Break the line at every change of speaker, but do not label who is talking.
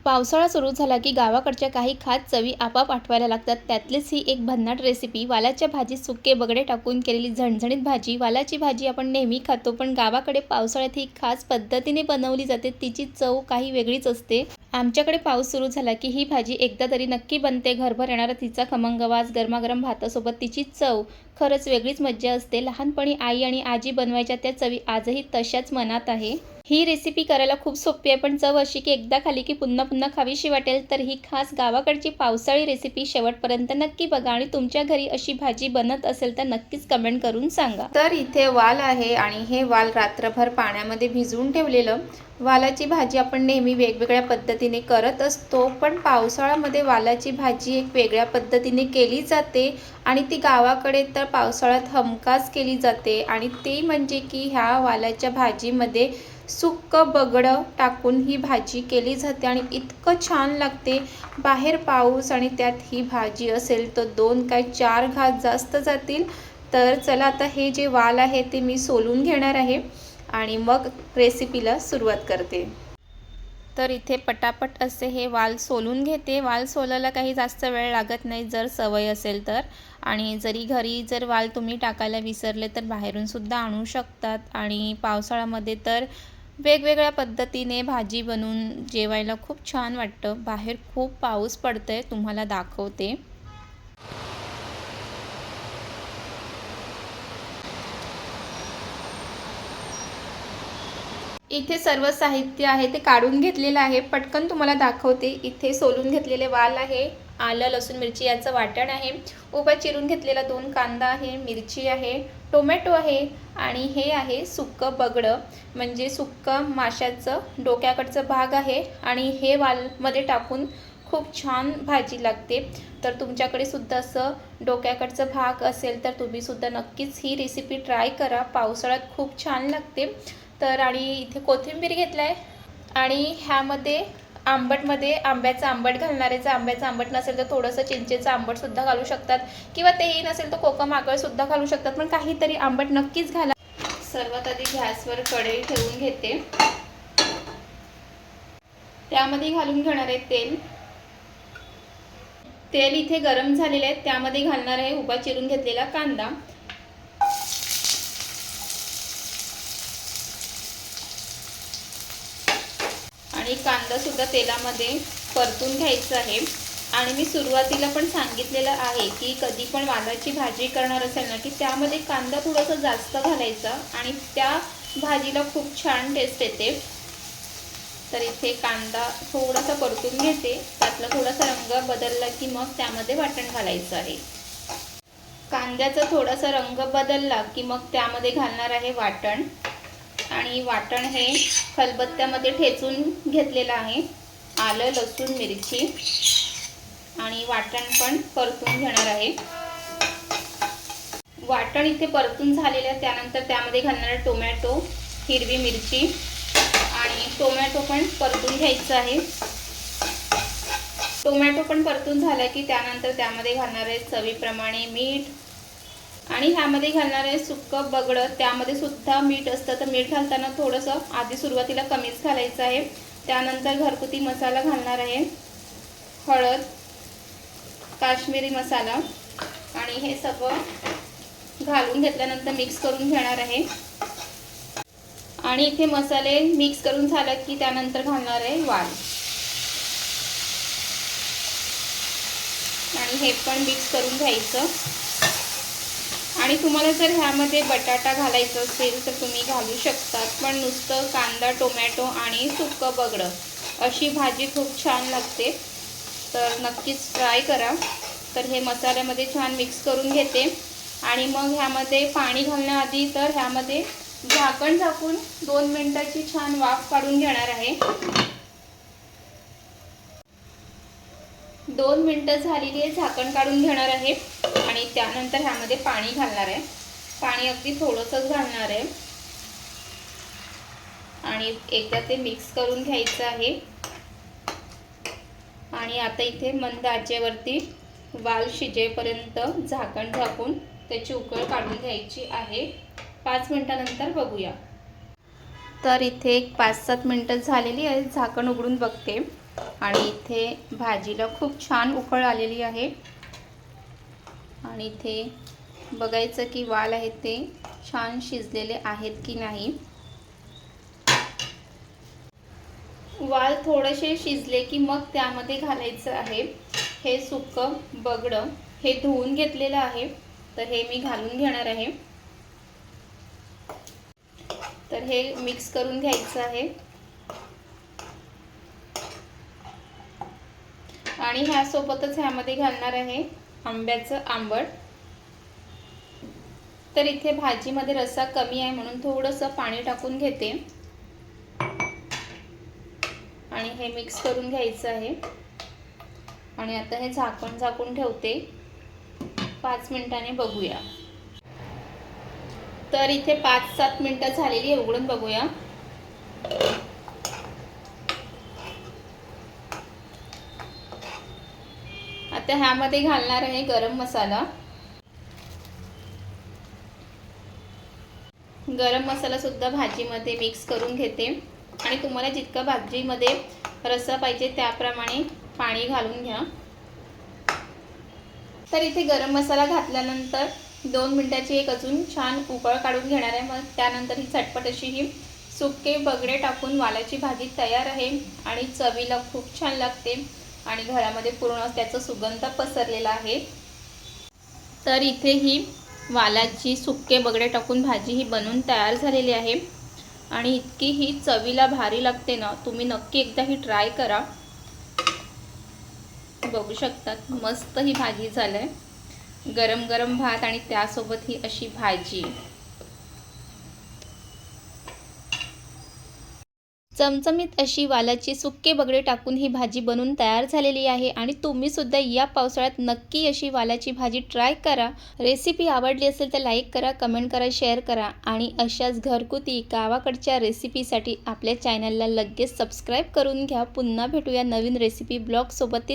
पावसाळा सुरू झाला की गावाकडच्या काही खास चवी आपोआप आठवायला लागतात. त्यातलीच ही एक भन्नाट रेसिपी. वालाच्या भाजीत सुके बगडे टाकून केलेली झणझणीत भाजी. वालाची भाजी आपण नेहमी खातो, पण गावाकडे पावसाळ्यात ही खास पद्धतीने बनवली जाते. तिची चव काही वेगळीच असते. आमच्याकडे पाऊस सुरू झाला की ही भाजी एकदा तरी नक्की बनते. घरभर येणारा तिचा खमंग वास, गरमागरम भातासोबत तिची चव, खरंच वेगळीच मज्जा असते. लहानपणी आई आणि आजी बनवायच्या त्या चवी आजही तशाच मनात आहे. ही रेसिपी करायला खूप सोपी आहे, पण चव अशी की एकदा खाली की पुन्हा पुन्हा खावीशी वाटेल. तर ही खास गावाकडची पावसाळी रेसिपी शेवटपर्यंत नक्की बघा आणि तुमच्या घरी अशी भाजी बनत असेल तर नक्कीच कमेंट करून सांगा. तर इथे वाल आहे आणि हे वाल रात्रभर पाण्यामध्ये भिजवून ठेवलेलं. वालाची भाजी आपण नेहमी वेगवेगळ्या पद्धतीने करत असतो, पण पावसाळ्यामध्ये वालाची भाजी एक वेगळ्या पद्धतीने केली जाते आणि ती गावाकडे तर पावसाळ्यात हमखास केली जाते. आणि ते म्हणजे की ह्या वालाच्या भाजीमध्ये सुक्कं बगडं टाकून ही भाजी केली जाते आणि इतकं छान लागते. बाहेर पाऊस आणि त्यात ही भाजी असेल तर 2 काय 4 घास जास्त जातील. तर चला आता हे जे वाल आहे ते मी सोलून घेणार आहे आणि मग रेसिपीला सुरुवात करते. तर इथे पटापट असे हे वाल सोलून घेते. वाल सोलायला काही जास्त वेळ लागत नाही जर सवय असेल तर. आणि जरी घरी जर वाल तुम्ही टाकायला विसरले तर बाहेरून सुद्धा आणू शकतात. आणि पावसाळ्यामध्ये तर वेगवेगळ्या पद्धतीने भाजी बनवून जेवायला खूप छान वाटतं. बाहेर खूप पाऊस पडतोय, तुम्हाला दाखवते. इथे सर्व साहित्य आहे ते काढून घेतलेलं आहे. पटकन तुम्हाला दाखवते. इथे सोलून घेतलेले वाल आहे, आलं लसूण मिरची याचं वाटण आहे, उभा चिरून घेतलेला 2 कांदा आहे, मिरची आहे, टोमॅटो आहे आणि हे आहे सुक्कं बगडं, म्हणजे सुक्कं माशाचं डोक्याकडचं भाग आहे. आणि हे वालमध्ये टाकून खूप छान भाजी लागते. तर तुमच्याकडे सुद्धा असं डोक्याकडचं भाग असेल तर तुम्ही सुद्धा नक्कीच ही रेसिपी ट्राय करा. पावसाळ्यात खूप छान लागते. तर आणि इथे कोथिंबीर घेतला आहे आणि ह्यामध्ये आंबटमध्ये आंब्याचं आंबट घालणार आहे. जर आंब्याचं आंबट नसेल तर थोडंसं चिंचेचं आंबटसुद्धा घालू शकतात किंवा तेही नसेल तर कोकम आगळसुद्धा घालू शकतात, पण काहीतरी आंबट नक्कीच घाला. सर्वात आधी गॅसवर कढई ठेवून घेते. त्यामध्ये घालून घेणार आहे तेल. तेल इथे गरम झालेले आहे. त्यामध्ये घालणार आहे उभा चिरून घेतलेला कांदा. आणि कांदा सुद्धा तेलामध्ये परतून घ्यायचा आहे. आणि मी सुरुवातीला पण सांगितलेलं आहे की कधी पण वालाची भाजी करणार असेल ना की त्यामध्ये कांदा थोडासा जास्त घालायचा आणि त्या भाजीला खूप छान टेस्ट येते. तर इथे कांदा थोडासा परतून घेते. त्यातला थोडासा रंग बदलला की मग त्यामध्ये वाटण घालायचं आहे. कांद्याचा थोडासा रंग बदलला की मग त्यामध्ये घालणार आहे वाटण. आणि वाटण हे खलबत्त्यामध्ये ठेचून घेतलेलं आहे. आलं लसूण मिरची आणि वाटण पण परतून घेणार आहे. वाटण इथे परतून झालेलं आहे. त्यानंतर त्यामध्ये घालणार टोमॅटो, हिरवी मिरची आणि टोमॅटो पण परतून घ्यायचं आहे. टोमॅटो पण परतून झाला की त्यानंतर त्यामध्ये घालणार आहे चवीप्रमाणे मीठ आणि ह्यामध्ये घालणार आहे सुक्कं बगडं. त्यामध्ये सुद्धा मीठ असतं, तर मीठ घालताना थोडंसं आधी सुरुवातीला कमीच घालायचं आहे. त्यानंतर घरगुती मसाला घालणार आहे, हळद, काश्मीरी मसाला आणि हे सगळं घालून घेतल्यानंतर मिक्स करून घेणार आहे. आणि इथे मसाले मिक्स करून झाला की त्यानंतर घालणार आहे वाल आणि हे पण मिक्स करून घ्यायचं. आणि तुम्हाला जर ह्यामध्ये बटाटा घालायचा असेल तर तुम्ही घालू शकतात, पण नुसतं कांदा टोमॅटो आणि सुक्कं बगडं अशी भाजी खूप छान लागते. तर नक्कीच ट्राय करा. तर हे मसाल्यामध्ये छान मिक्स करून घेते आणि मग ह्यामध्ये पाणी घालण्याआधी तर ह्यामध्ये झाकण झाकून 2 मिनिटाची छान वाफ काढून घेणार आहे. 2 मिनिटं झालेली आहे. झाकण काढून घेणार आहे आणि त्यानंतर ह्यामध्ये पाणी घालणार आहे. पाणी अगदी थोडंसंच घालणार आहे आणि एकदा ते मिक्स करून घ्यायचं आहे. आणि आता इथे मंद आचेवरती वाल शिजेपर्यंत झाकण झाकून त्याची उकळ काढून घ्यायची आहे. 5 मिनिटानंतर बघूया. तर इथे एक 5-7 मिनिटं झालेली आहेत. झाकण उघडून बघते आणि इथे भाजीला खूप छान उकळ आलेली आहे आणि इथे बघायचं की वाल आहेत ते छान शिजलेले आहेत की नाही। वाल थोडेसे शिजले की मग त्यामध्ये घालायचं आहे हे सुकं बगडं। हे धुवून घेतलेलं आहे तर हे मी घालून घेणार आहे। तर हे मिक्स करून घ्यायचं आहे आणि ह्यासोबतच ह्यामध्ये घालणार आहे आंब्याचं आंबट। तर इथे भाजीमध्ये रस्सा कमी आहे म्हणून थोडंसं पाणी टाकून घेते आणि हे मिक्स करून घ्यायचं आहे आणि आता हे झाकून ठेवते 5 मिनिटांनी बघूया। तर इथे 5-7 मिनिटं झालेली आहे, उघडून बघूया। आता ह्यामध्ये घालणार आहे गरम मसाला। गरम मसाला सुद्धा भाजीमध्ये मिक्स करून घेते आणि तुम्हाला जितका भाजीमध्ये रस्सा पाहिजे त्याप्रमाणे पाणी घालून घ्या। तर इथे गरम मसाला घातल्यानंतर 2 मिनिटाची एक अजून छान उकळ काढून घेणार आहे। मग त्यानंतर ही झटपट अशी ही सुके बगडे टाकून वालाची भाजी तयार आहे आणि चवीला खूप छान लागते आणि घरामध्ये पूर्ण त्याचा सुगंध पसरलेला आहे। तर इथे ही वालाची सुके बगडे टाकून भाजी ही बनवून तयार झालेली आहे आणि इतकी ही चवीला भारी लागते ना, तुम्ही नक्की एकदा ही ट्राय करा। बघू शकतात मस्त ही भाजी झालंय, गरम गरम भात आणि त्यासोबत ही अशी भाजी। चमचमीत अशी वालाची सुके बगडे टाकून ही भाजी बनवून तयार झालेली आहे आणि तुम्ही सुद्धा या पावसाळ्यात नक्की अशी वालाची भाजी ट्राय करा। रेसिपी आवडली असेल तर लाईक करा, कमेंट करा, शेअर करा आणि अशाच घरगुती गावाकडच्या रेसिपीसाठी आपल्या चॅनलला लगेच सबस्क्राईब करून घ्या। पुन्हा भेटूया नवीन रेसिपी ब्लॉग सोबत।